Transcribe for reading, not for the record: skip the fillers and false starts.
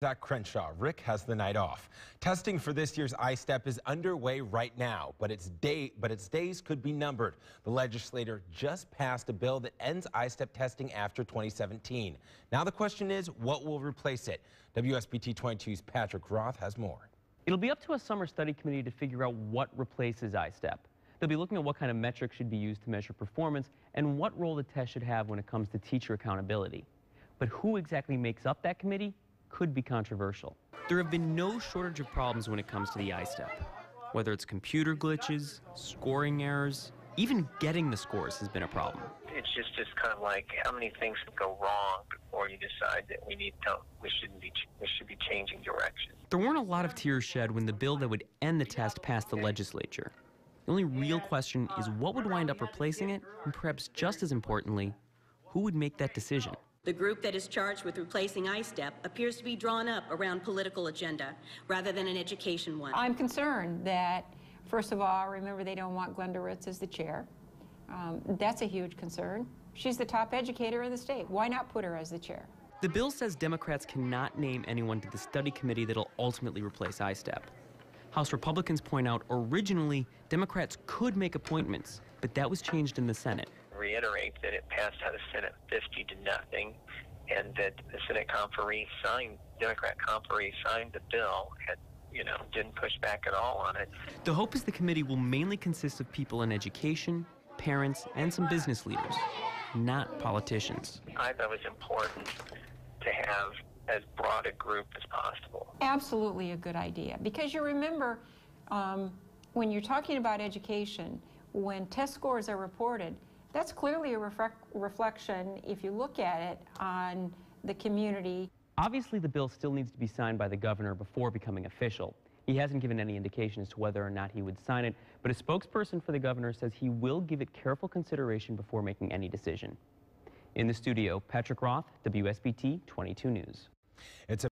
Zach Crenshaw. Rick has the night off. Testing for this year's ISTEP is underway right now, but its days could be numbered. The legislature just passed a bill that ends ISTEP testing after 2017. Now the question is, what will replace it? WSBT-22's Patrick Roth has more. It'll be up to a summer study committee to figure out what replaces ISTEP. They'll be looking at what kind of metrics should be used to measure performance and what role the test should have when it comes to teacher accountability. But who exactly makes up that committee could be controversial. There have been no shortage of problems when it comes to the ISTEP. Whether it's computer glitches, scoring errors, even getting the scores has been a problem. It's just kind of like how many things can go wrong before you decide that we should be changing direction. There weren't a lot of tears shed when the bill that would end the test passed the legislature. The only real question is what would wind up replacing it, and perhaps just as importantly, who would make that decision? The group that is charged with replacing ISTEP appears to be drawn up around political agenda rather than an education one. I'm concerned that, first of all, remember they don't want Glenda Ritz as the chair. That's a huge concern. She's the top educator in the state. Why not put her as the chair? The bill says Democrats cannot name anyone to the study committee that'll ultimately replace ISTEP. House Republicans point out originally Democrats could make appointments, but that was changed in the Senate. Reiterate that it passed out of Senate 50-0, and that the Senate Democrat conferee signed the bill and, didn't push back at all on it. The hope is the committee will mainly consist of people in education, parents, and some business leaders, not politicians. I thought it was important to have as broad a group as possible. Absolutely a good idea, because you remember when you're talking about education, when test scores are reported, that's clearly a reflection, if you look at it, on the community. Obviously, the bill still needs to be signed by the governor before becoming official. He hasn't given any indication as to whether or not he would sign it, but a spokesperson for the governor says he will give it careful consideration before making any decision. In the studio, Patrick Roth, WSBT 22 News. It's